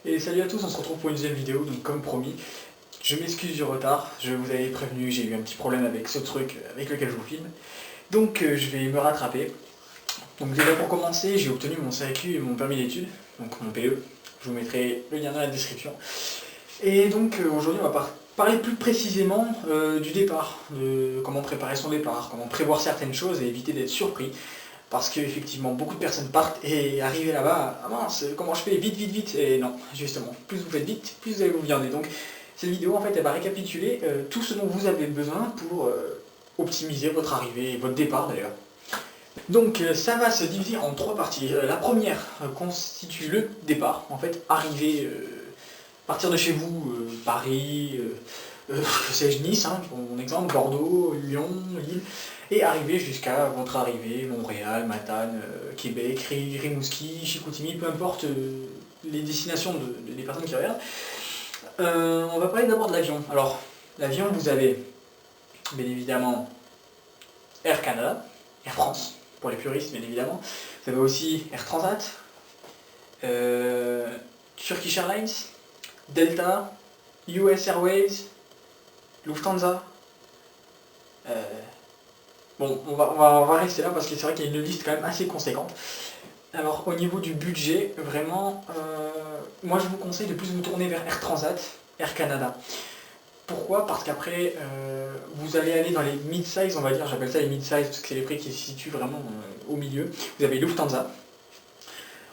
Et salut à tous, on se retrouve pour une deuxième vidéo, donc comme promis, je m'excuse du retard, je vous avais prévenu, j'ai eu un petit problème avec ce truc avec lequel je vous filme, donc je vais me rattraper. Donc déjà pour commencer, j'ai obtenu mon CAQ et mon permis d'études, donc mon PE, je vous mettrai le lien dans la description. Et donc aujourd'hui on va parler plus précisément du départ, de comment préparer son départ, comment prévoir certaines choses et éviter d'être surpris. Parce qu'effectivement, beaucoup de personnes partent et arriver là-bas, ah mince, comment je fais, vite, vite, vite. Et non, justement, plus vous faites vite, plus vous allez vous viander. Donc cette vidéo, en fait, elle va récapituler tout ce dont vous avez besoin pour optimiser votre arrivée et votre départ d'ailleurs. Donc ça va se diviser en trois parties. La première constitue le départ, en fait, arriver, partir de chez vous, Paris, que sais-je, Nice, hein, pour mon exemple, Bordeaux, Lyon, Lille, et arriver jusqu'à votre arrivée, Montréal, Matane, Québec, Rimouski, Chicoutimi, peu importe les destinations des personnes qui regardent. On va parler d'abord de l'avion. Alors, l'avion, vous avez bien évidemment Air Canada, Air France, pour les puristes bien évidemment. Vous avez aussi Air Transat, Turkish Airlines, Delta, US Airways, Lufthansa. Bon, on va rester là parce que c'est vrai qu'il y a une liste quand même assez conséquente. Alors au niveau du budget, vraiment, moi je vous conseille de plus vous tourner vers Air Transat, Air Canada. Pourquoi? Parce qu'après, vous allez aller dans les mid-size, on va dire, j'appelle ça les mid-size parce que c'est les prix qui se situent vraiment au milieu. Vous avez Lufthansa,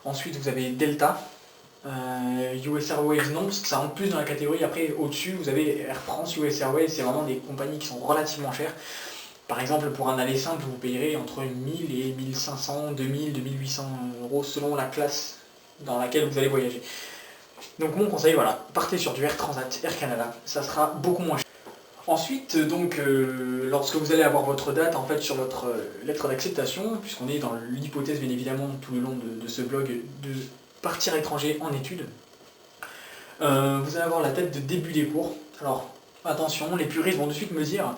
ensuite vous avez Delta, US Airways non, parce que ça rentre plus dans la catégorie. Après, au-dessus, vous avez Air France, US Airways, c'est vraiment des compagnies qui sont relativement chères. Par exemple, pour un aller simple, vous payerez entre 1000 et 1500, 2000, 2800 euros selon la classe dans laquelle vous allez voyager. Donc mon conseil, voilà, partez sur du Air Transat, Air Canada, ça sera beaucoup moins cher. Ensuite, donc, lorsque vous allez avoir votre date, en fait, sur votre lettre d'acceptation, puisqu'on est dans l'hypothèse, bien évidemment, tout le long de ce blog, de partir à l'étranger en études, vous allez avoir la date de début des cours. Alors, attention, les puristes vont de suite me dire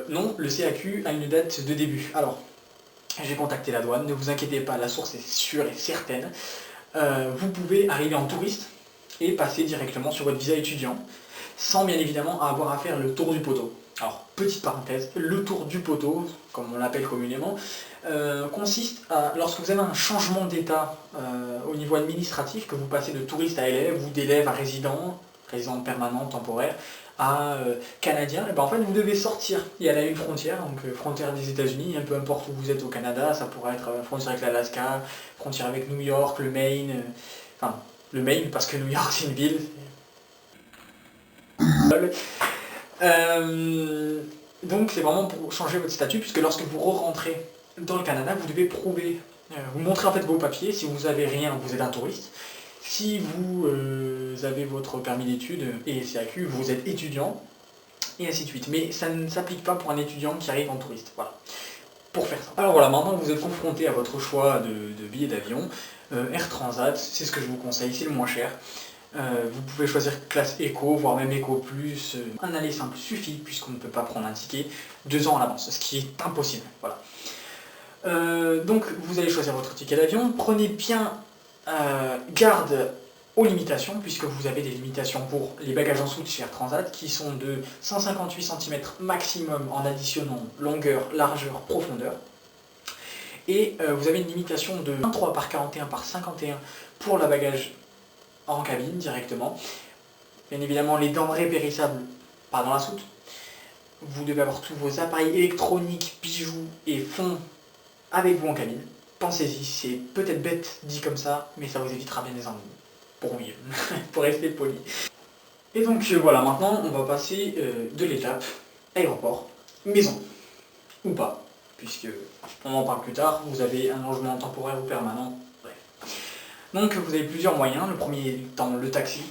non, le CAQ a une date de début. Alors, j'ai contacté la douane, ne vous inquiétez pas, la source est sûre et certaine. Vous pouvez arriver en touriste et passer directement sur votre visa étudiant, sans bien évidemment avoir à faire le tour du poteau. Alors, petite parenthèse, le tour du poteau, comme on l'appelle communément, consiste à, lorsque vous avez un changement d'état au niveau administratif, que vous passez de touriste à élève ou d'élève à résident permanent, temporaire, à canadien, et ben en fait vous devez sortir et aller à une frontière, donc frontière des États-Unis, peu importe où vous êtes au Canada, ça pourrait être frontière avec l'Alaska, frontière avec New York, le Maine, enfin le Maine parce que New York c'est une ville. Donc c'est vraiment pour changer votre statut, puisque lorsque vous rentrez dans le Canada, vous devez prouver, vous montrez en fait vos papiers. Si vous n'avez rien, vous êtes un touriste. Si vous avez votre permis d'études et CAQ, vous êtes étudiant, et ainsi de suite. Mais ça ne s'applique pas pour un étudiant qui arrive en touriste. Voilà. Pour faire ça. Alors voilà, maintenant vous êtes confronté à votre choix de billets d'avion. Air Transat, c'est ce que je vous conseille, c'est le moins cher. Vous pouvez choisir classe Eco, voire même Eco Plus. Un aller simple suffit, puisqu'on ne peut pas prendre un ticket 2 ans à l'avance, ce qui est impossible. Voilà. Donc vous allez choisir votre ticket d'avion. Prenez bien garde aux limitations, puisque vous avez des limitations pour les bagages en soute chez Air Transat qui sont de 158 cm maximum en additionnant longueur, largeur, profondeur. Et vous avez une limitation de 23 par 41 par 51 pour la bagage en cabine directement. Bien évidemment, les denrées périssables, pas dans la soute. Vous devez avoir tous vos appareils électroniques, bijoux et fonds avec vous en cabine. Pensez-y, c'est peut-être bête dit comme ça, mais ça vous évitera bien des ennuis. Pour mieux, pour rester poli. Et donc voilà, maintenant on va passer de l'étape aéroport, maison, ou pas, puisque on en parle plus tard, vous avez un logement temporaire ou permanent, bref. Donc vous avez plusieurs moyens, le premier étant le taxi.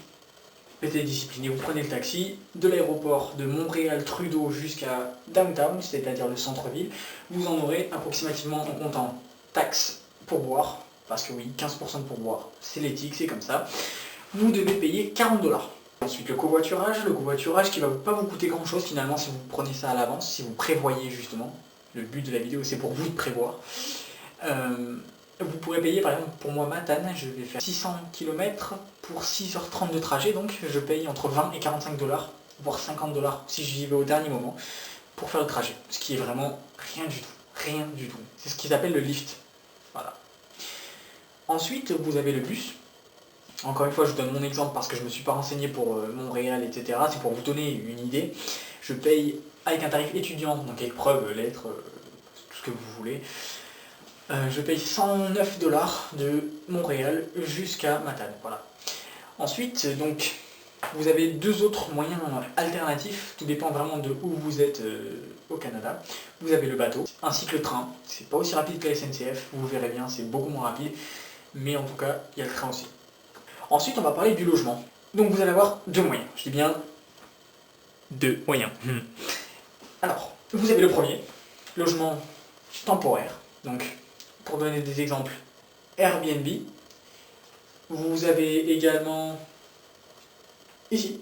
Restez discipliné, vous prenez le taxi de l'aéroport de Montréal-Trudeau jusqu'à downtown, c'est-à-dire le centre-ville. Vous en aurez approximativement en comptant taxes pour boire, parce que oui, 15% de pourboire, c'est l'éthique, c'est comme ça. Vous devez payer 40 $. Ensuite le covoiturage qui va pas vous coûter grand chose finalement si vous prenez ça à l'avance, si vous prévoyez justement. Le but de la vidéo c'est pour vous de prévoir. vous pourrez payer par exemple pour moi Matane, je vais faire 600 km pour 6h30 de trajet, donc je paye entre 20 et 45 dollars, voire 50 dollars si j'y vais au dernier moment, pour faire le trajet. Ce qui est vraiment rien du tout, rien du tout. C'est ce qu'ils appellent le lift. Voilà. Ensuite, vous avez le bus. Encore une fois, je vous donne mon exemple parce que je ne me suis pas renseigné pour Montréal, etc. C'est pour vous donner une idée. Je paye avec un tarif étudiant, donc avec preuve, lettres, tout ce que vous voulez. Je paye 109 dollars de Montréal jusqu'à Matane. Voilà. Ensuite, donc, vous avez deux autres moyens alternatifs. Tout dépend vraiment de où vous êtes au Canada. Vous avez le bateau, ainsi que le train. C'est pas aussi rapide que la SNCF, vous verrez bien, c'est beaucoup moins rapide. Mais en tout cas, il y a le train aussi. Ensuite, on va parler du logement. Donc vous allez avoir deux moyens. Je dis bien deux moyens. Alors, vous avez le premier, logement temporaire. Donc, pour donner des exemples, Airbnb. Vous avez également ici.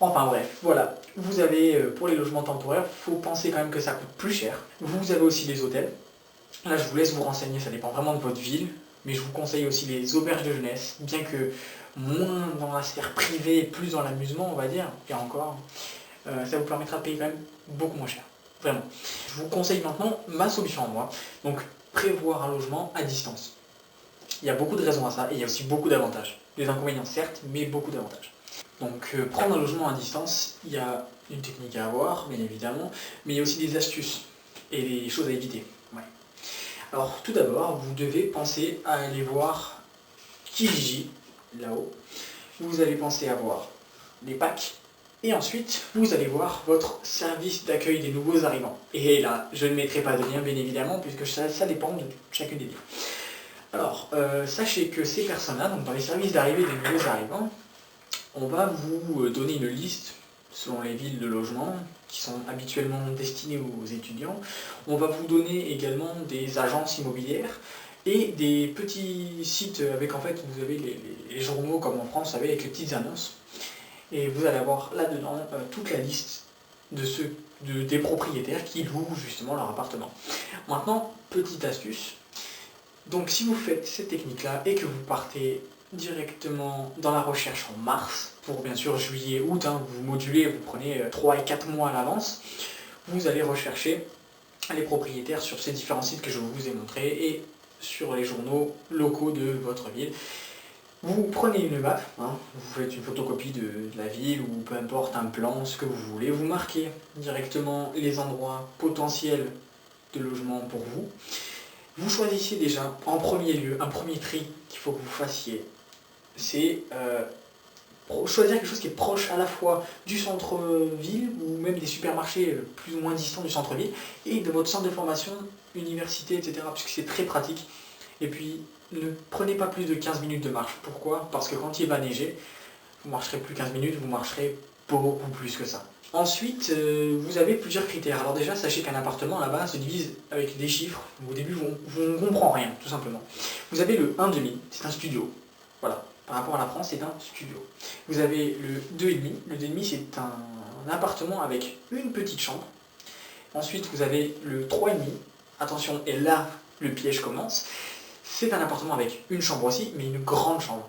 Enfin bref, voilà. Vous avez, pour les logements temporaires, il faut penser quand même que ça coûte plus cher. Vous avez aussi les hôtels. Là, je vous laisse vous renseigner, ça dépend vraiment de votre ville. Mais je vous conseille aussi les auberges de jeunesse, bien que moins dans la sphère privée et plus dans l'amusement, on va dire, et encore, ça vous permettra de payer quand même beaucoup moins cher. Vraiment. Je vous conseille maintenant ma solution à moi, donc prévoir un logement à distance. Il y a beaucoup de raisons à ça, et il y a aussi beaucoup d'avantages. Des inconvénients certes, mais beaucoup d'avantages. Donc prendre un logement à distance, il y a une technique à avoir, bien évidemment, mais il y a aussi des astuces et des choses à éviter. Ouais. Alors tout d'abord, vous devez penser à aller voir Kijiji, là-haut. Vous allez penser à voir les packs. Et ensuite, vous allez voir votre service d'accueil des nouveaux arrivants. Et là, je ne mettrai pas de lien, bien évidemment, puisque ça dépend de chacune des liens. Alors, sachez que ces personnes-là, donc dans les services d'arrivée des nouveaux arrivants, on va vous donner une liste selon les villes de logement qui sont habituellement destinées aux étudiants. On va vous donner également des agences immobilières et des petits sites avec, en fait, vous avez les journaux comme en France, vous savez, avec les petites annonces. Et vous allez avoir là-dedans toute la liste des propriétaires qui louent justement leur appartement. Maintenant, petite astuce. Donc si vous faites cette technique-là et que vous partez directement dans la recherche en mars, pour bien sûr juillet, août, hein, vous modulez, vous prenez 3 et 4 mois à l'avance, vous allez rechercher les propriétaires sur ces différents sites que je vous ai montrés et sur les journaux locaux de votre ville. Vous prenez une map, hein, vous faites une photocopie de la ville ou peu importe un plan, ce que vous voulez, vous marquez directement les endroits potentiels de logement pour vous. Vous choisissez déjà en premier lieu, un premier tri qu'il faut que vous fassiez, c'est choisir quelque chose qui est proche à la fois du centre-ville ou même des supermarchés plus ou moins distants du centre-ville et de votre centre de formation, université, etc. Puisque c'est très pratique. Et puis, ne prenez pas plus de 15 minutes de marche. Pourquoi? Parce que quand il va neiger, vous ne marcherez plus 15 minutes, vous marcherez beaucoup plus que ça. Ensuite, vous avez plusieurs critères. Alors déjà, sachez qu'un appartement là-bas se divise avec des chiffres. Au début, vous ne comprenez rien, tout simplement. Vous avez le 1,5, c'est un studio. Voilà, par rapport à la France, c'est un studio. Vous avez le 2,5. Le 2,5, c'est un appartement avec une petite chambre. Ensuite, vous avez le 3,5. Attention, et là, le piège commence. C'est un appartement avec une chambre aussi, mais une grande chambre.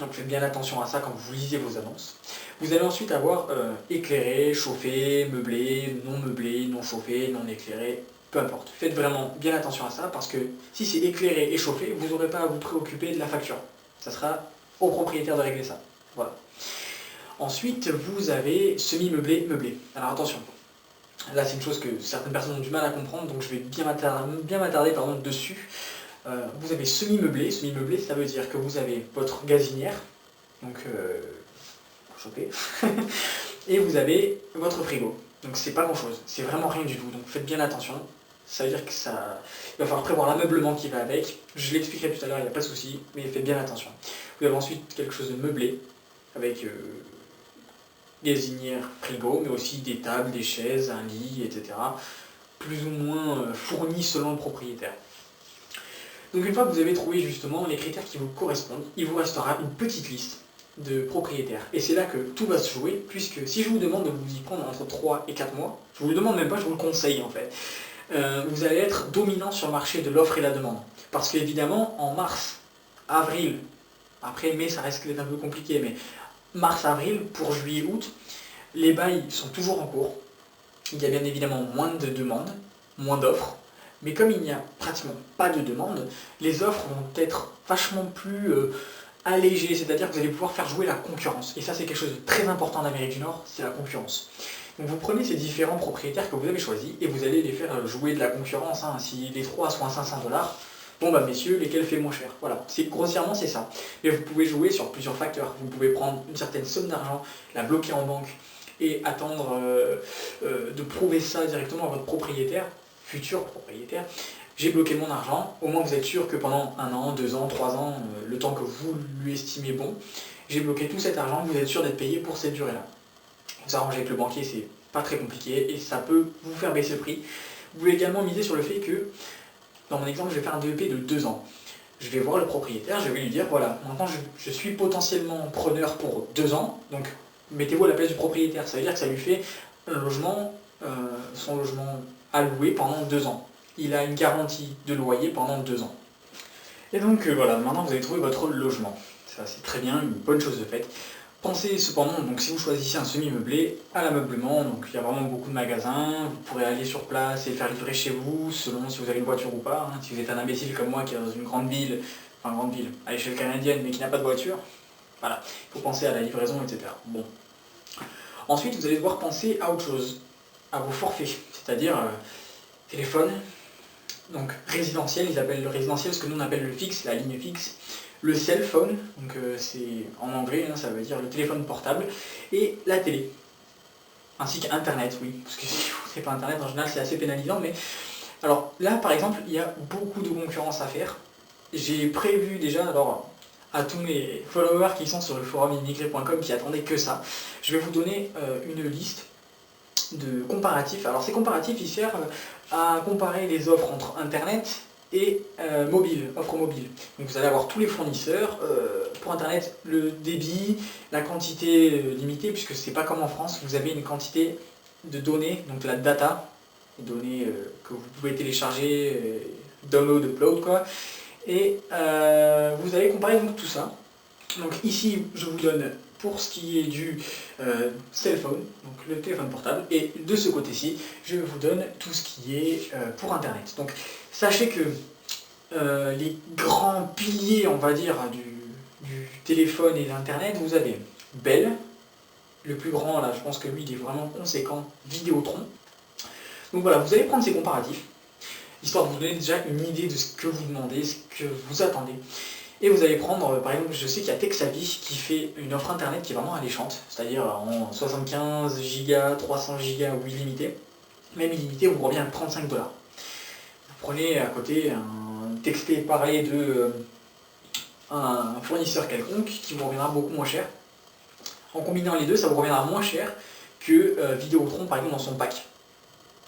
Donc faites bien attention à ça quand vous lisez vos annonces. Vous allez ensuite avoir éclairé, chauffé, meublé, non chauffé, non éclairé, peu importe. Faites vraiment bien attention à ça parce que si c'est éclairé et chauffé, vous n'aurez pas à vous préoccuper de la facture. Ça sera au propriétaire de régler ça. Voilà. Ensuite, vous avez semi-meublé, meublé. Alors attention, là c'est une chose que certaines personnes ont du mal à comprendre, donc je vais bien m'attarder dessus. Vous avez semi-meublé, ça veut dire que vous avez votre gazinière, donc chauffé, et vous avez votre frigo. Donc c'est pas grand chose, c'est vraiment rien du tout, donc faites bien attention. Ça veut dire que il va falloir prévoir l'ameublement qui va avec. Je l'expliquerai tout à l'heure, il n'y a pas de souci, mais faites bien attention. Vous avez ensuite quelque chose de meublé, avec gazinière, frigo, mais aussi des tables, des chaises, un lit, etc. Plus ou moins fournis selon le propriétaire. Donc une fois que vous avez trouvé justement les critères qui vous correspondent, il vous restera une petite liste de propriétaires. Et c'est là que tout va se jouer, puisque si je vous demande de vous y prendre entre 3 et 4 mois, je vous le demande même pas, je vous le conseille en fait. vous allez être dominant sur le marché de l'offre et la demande. Parce qu'évidemment, en mars, avril, après mai ça reste un peu compliqué, mais mars, avril, pour juillet, août, les bails sont toujours en cours. Il y a bien évidemment moins de demandes, moins d'offres, mais comme il n'y a pratiquement pas de demande, les offres vont être vachement plus allégées, c'est-à-dire que vous allez pouvoir faire jouer la concurrence. Et ça, c'est quelque chose de très important en Amérique du Nord, c'est la concurrence. Donc vous prenez ces différents propriétaires que vous avez choisis et vous allez les faire jouer de la concurrence. Si les trois sont à 500 $, bon bah messieurs, lesquels fait moins cher. Voilà, grossièrement c'est ça. Mais vous pouvez jouer sur plusieurs facteurs. Vous pouvez prendre une certaine somme d'argent, la bloquer en banque et attendre de prouver ça directement à votre propriétaire, futur propriétaire. J'ai bloqué mon argent, au moins vous êtes sûr que pendant 1 an, 2 ans, 3 ans, le temps que vous lui estimez bon, j'ai bloqué tout cet argent, vous êtes sûr d'être payé pour cette durée-là. Vous arrangez avec le banquier, c'est pas très compliqué et ça peut vous faire baisser le prix. Vous pouvez également miser sur le fait que, dans mon exemple, je vais faire un DEP de 2 ans. Je vais voir le propriétaire, je vais lui dire, voilà, maintenant je suis potentiellement preneur pour 2 ans, donc mettez-vous à la place du propriétaire. Ça veut dire que ça lui fait un logement, son logement à louer pendant 2 ans. Il a une garantie de loyer pendant 2 ans. Et donc voilà, maintenant vous avez trouvé votre logement. Ça c'est très bien, une bonne chose de faite. Pensez cependant, donc si vous choisissez un semi-meublé, à l'ameublement, donc il y a vraiment beaucoup de magasins, vous pourrez aller sur place et faire livrer chez vous, selon si vous avez une voiture ou pas. Si vous êtes un imbécile comme moi qui est dans une grande ville, à l'échelle canadienne, mais qui n'a pas de voiture, voilà, il faut penser à la livraison, etc. Bon. Ensuite, vous allez devoir penser à autre chose, à vos forfaits, c'est-à-dire téléphone, donc résidentiel, ils appellent le résidentiel ce que nous on appelle le fixe, la ligne fixe, le cell phone, donc c'est en anglais, ça veut dire le téléphone portable, et la télé, ainsi qu'Internet, oui, parce que si vous n'avez pas Internet, en général c'est assez pénalisant, mais alors là par exemple, il y a beaucoup de concurrence à faire. J'ai prévu déjà, alors à tous mes followers qui sont sur le forum immigré.com qui attendaient que ça, je vais vous donner une liste de comparatifs. Alors ces comparatifs, ils servent à comparer les offres entre Internet et mobile, offre mobile. Donc vous allez avoir tous les fournisseurs, pour Internet le débit, la quantité limitée, puisque c'est pas comme en France, vous avez une quantité de données, donc la data, les données que vous pouvez télécharger, download, upload quoi, et vous allez comparer donc tout ça. Donc ici je vous donne pour ce qui est du cell phone, donc le téléphone portable, et de ce côté-ci, je vous donne tout ce qui est pour Internet. Donc sachez que les grands piliers, on va dire, du téléphone et d'Internet, vous avez Bell, le plus grand, là, je pense que lui, il est vraiment conséquent, Vidéotron. Donc voilà, vous allez prendre ces comparatifs, histoire de vous donner déjà une idée de ce que vous demandez, ce que vous attendez. Et vous allez prendre, par exemple, je sais qu'il y a Texavi qui fait une offre internet qui est vraiment alléchante, c'est-à-dire en 75 Go, 300 Go ou illimité. Même illimité, vous revient à 35 $. Vous prenez à côté un texté pareil de un fournisseur quelconque qui vous reviendra beaucoup moins cher. En combinant les deux, ça vous reviendra moins cher que Vidéotron, par exemple, dans son pack.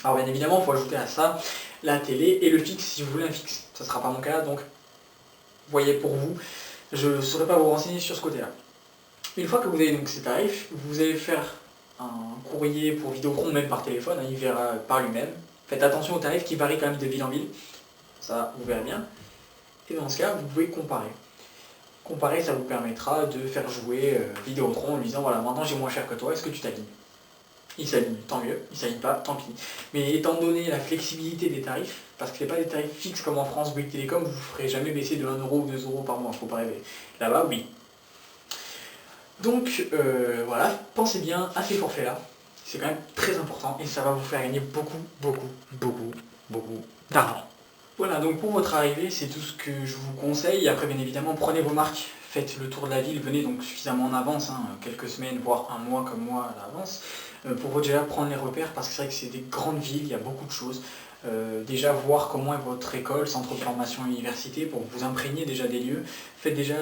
Alors bien évidemment, il faut ajouter à ça la télé et le fixe si vous voulez un fixe. Ça ne sera pas mon cas, donc voyez pour vous, je ne saurais pas vous renseigner sur ce côté-là. Une fois que vous avez donc ces tarifs, vous allez faire un courrier pour Vidéotron, même par téléphone, il verra par lui-même. Faites attention aux tarifs qui varient quand même de ville en ville, ça vous verrez bien. Et dans ce cas, vous pouvez comparer. Comparer, ça vous permettra de faire jouer Vidéotron en lui disant voilà, maintenant j'ai moins cher que toi, est-ce que tu t'alignes? Il s'aligne, tant mieux, il s'aligne pas, tant pis. Mais étant donné la flexibilité des tarifs, parce que ce n'est pas des tarifs fixes comme en France, Bouygues Télécom, vous ne ferez jamais baisser de 1 € ou 2 € par mois, faut pas rêver. Là-bas, oui. Donc voilà, pensez bien à ces forfaits-là, c'est quand même très important et ça va vous faire gagner beaucoup d'argent. Voilà, donc pour votre arrivée, c'est tout ce que je vous conseille. Après, bien évidemment, prenez vos marques, faites le tour de la ville, venez donc suffisamment en avance, quelques semaines, voire un mois comme moi à l'avance, pour déjà prendre les repères, parce que c'est vrai que c'est des grandes villes, il y a beaucoup de choses. Déjà voir comment est votre école, centre de formation, université, pour vous imprégner déjà des lieux. Faites déjà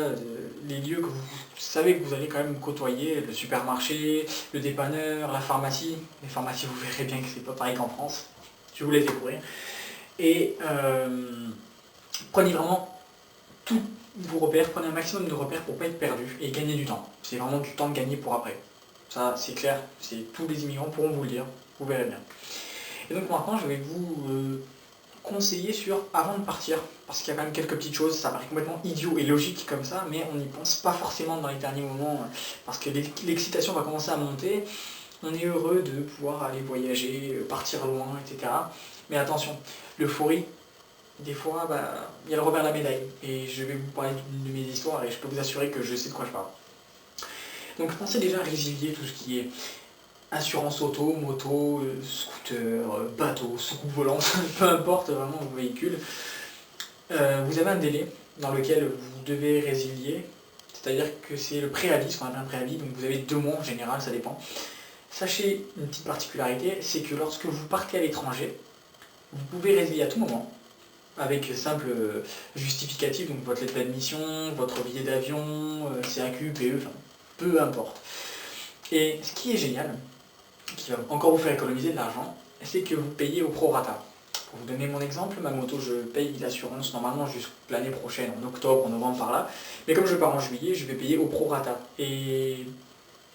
les lieux que vous savez que vous allez quand même côtoyer, le supermarché, le dépanneur, la pharmacie. Les pharmacies, vous verrez bien que c'est pas pareil qu'en France. Je vous laisse découvrir. Et prenez vraiment tous vos repères, prenez un maximum de repères pour ne pas être perdu et gagner du temps. C'est vraiment du temps de gagner pour après. Ça, c'est clair, tous les immigrants pourront vous le dire, vous verrez bien. Et donc maintenant je vais vous conseiller sur avant de partir, parce qu'il y a quand même quelques petites choses, ça paraît complètement idiot et logique comme ça, mais on n'y pense pas forcément dans les derniers moments, parce que l'excitation va commencer à monter, on est heureux de pouvoir aller voyager, partir loin, etc. Mais attention, l'euphorie, des fois, il y a le revers de la médaille, et je vais vous parler d'une de mes histoires, et je peux vous assurer que je sais de quoi je parle. Donc pensez déjà à résilier tout ce qui est assurance auto, moto, scooter, bateau, soucoupe volante, peu importe vraiment vos véhicules. Vous avez un délai dans lequel vous devez résilier, c'est-à-dire que c'est le préavis, ce qu'on appelle un préavis, donc vous avez 2 mois en général, ça dépend. Sachez une petite particularité, c'est que lorsque vous partez à l'étranger, vous pouvez résilier à tout moment, avec simple justificatif, donc votre lettre d'admission, votre billet d'avion, CAQ, PE, enfin, peu importe. Et ce qui est génial, qui va encore vous faire économiser de l'argent, c'est que vous payez au prorata. Pour vous donner mon exemple, ma moto, je paye l'assurance normalement jusqu'à l'année prochaine, en octobre, en novembre, par là. Mais comme je pars en juillet, je vais payer au prorata. Et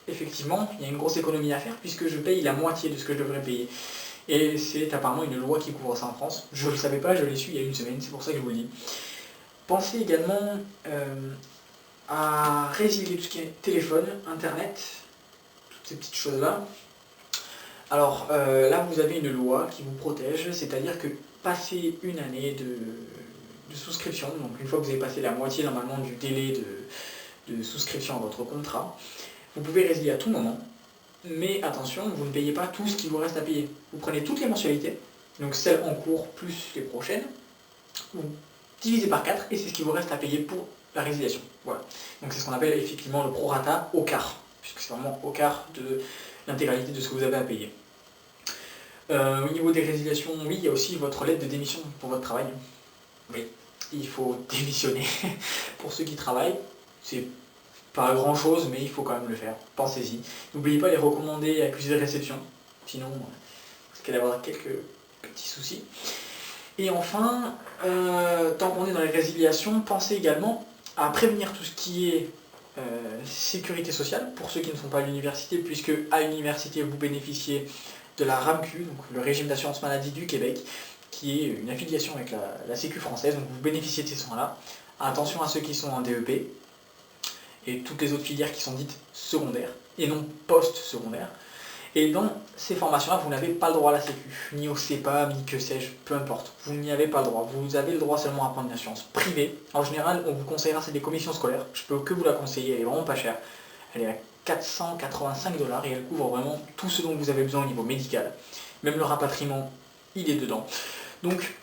effectivement, il y a une grosse économie à faire puisque je paye la moitié de ce que je devrais payer. Et c'est apparemment une loi qui couvre ça en France. Je ne le savais pas, je l'ai su il y a une semaine, c'est pour ça que je vous le dis. Pensez également à résilier tout ce qui est téléphone, internet, toutes ces petites choses-là. Alors là, vous avez une loi qui vous protège, c'est-à-dire que passer une année de souscription, donc une fois que vous avez passé la moitié normalement du délai de souscription à votre contrat, vous pouvez résilier à tout moment, mais attention, vous ne payez pas tout ce qu'il vous reste à payer. Vous prenez toutes les mensualités, donc celles en cours plus les prochaines, vous divisez par 4 et c'est ce qui vous reste à payer pour la résiliation. Voilà. Donc c'est ce qu'on appelle effectivement le prorata au quart, puisque c'est vraiment au quart de l'intégralité de ce que vous avez à payer. Au niveau des résiliations, oui, il y a aussi votre lettre de démission pour votre travail. Oui, il faut démissionner pour ceux qui travaillent. C'est pas grand chose, mais il faut quand même le faire. Pensez-y. N'oubliez pas les recommandés et accusés de réception. Sinon, vous risquez d'avoir quelques petits soucis. Et enfin, tant qu'on est dans les résiliations, pensez également à prévenir tout ce qui est sécurité sociale pour ceux qui ne sont pas à l'université, puisque à l'université vous bénéficiez de la RAMQ, donc le régime d'assurance maladie du Québec, qui est une affiliation avec la Sécu française, donc vous bénéficiez de ces soins-là. Attention à ceux qui sont en DEP et toutes les autres filières qui sont dites secondaires et non post-secondaires. Et dans ces formations-là, vous n'avez pas le droit à la Sécu, ni au CEPA, ni que sais-je, peu importe. Vous n'y avez pas le droit. Vous avez le droit seulement à prendre une assurance privée. En général, on vous conseillera, c'est des commissions scolaires. Je peux que vous la conseiller, elle est vraiment pas chère. Elle est à 485 $ et elle couvre vraiment tout ce dont vous avez besoin au niveau médical. Même le rapatriement, il est dedans. Donc,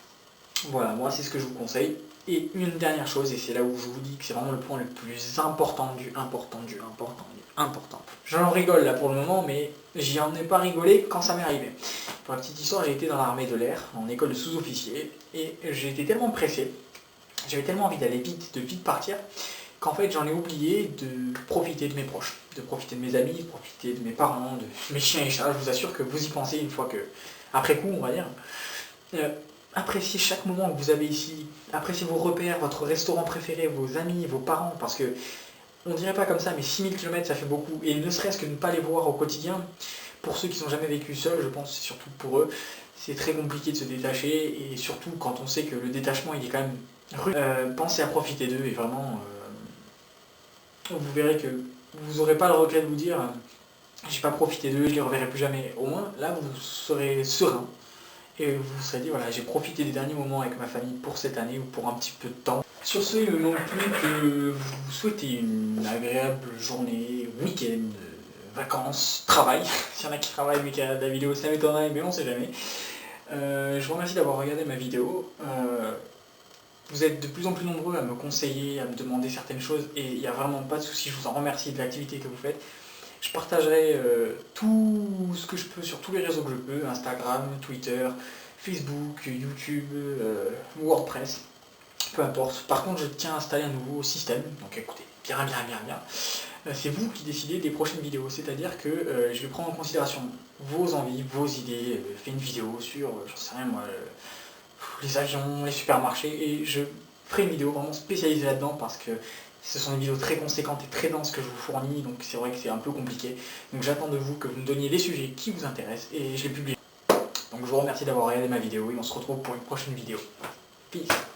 voilà, moi c'est ce que je vous conseille. Et une dernière chose, et c'est là où je vous dis que c'est vraiment le point le plus important du important. J'en rigole là pour le moment, mais j'y en ai pas rigolé quand ça m'est arrivé. Pour la petite histoire, j'ai été dans l'armée de l'air, en école de sous-officier, et j'ai été tellement pressé, j'avais tellement envie d'aller vite, de vite partir, qu'en fait j'en ai oublié de profiter de mes proches, de profiter de mes amis, de profiter de mes parents, de mes chiens et chats. Je vous assure que vous y pensez une fois que, après coup on va dire, appréciez chaque moment que vous avez ici, appréciez vos repères, votre restaurant préféré, vos amis, vos parents, parce que on dirait pas comme ça, mais 6000 km ça fait beaucoup, et ne serait-ce que de ne pas les voir au quotidien, pour ceux qui n'ont jamais vécu seuls, je pense, c'est surtout pour eux, c'est très compliqué de se détacher, et surtout quand on sait que le détachement il est quand même rude. Pensez à profiter d'eux, et vraiment, vous verrez que vous n'aurez pas le regret de vous dire j'ai pas profité d'eux, je les reverrai plus jamais. Au moins, là vous serez serein, et vous vous serez dit voilà, j'ai profité des derniers moments avec ma famille pour cette année, ou pour un petit peu de temps. Sur ce, il ne me manque plus que vous souhaiter une agréable journée, week-end, vacances, travail. S'il y en a qui travaillent mais qui regardent la vidéo, ça m'étonnerait, mais on sait jamais. Je vous remercie d'avoir regardé ma vidéo. Vous êtes de plus en plus nombreux à me conseiller, à me demander certaines choses, et il n'y a vraiment pas de souci, je vous en remercie de l'activité que vous faites. Je partagerai tout ce que je peux sur tous les réseaux que je peux, Instagram, Twitter, Facebook, YouTube, WordPress. Peu importe. Par contre, je tiens à installer un nouveau système. Donc écoutez, bien. C'est vous qui décidez des prochaines vidéos. C'est-à-dire que je vais prendre en considération vos envies, vos idées. Fais une vidéo sur, j'en sais rien moi, les avions, les supermarchés. Et je ferai une vidéo vraiment spécialisée là-dedans parce que ce sont des vidéos très conséquentes et très denses que je vous fournis. Donc c'est vrai que c'est un peu compliqué. Donc j'attends de vous que vous me donniez les sujets qui vous intéressent et je les publie. Donc Donc je vous remercie d'avoir regardé ma vidéo et on se retrouve pour une prochaine vidéo. Peace.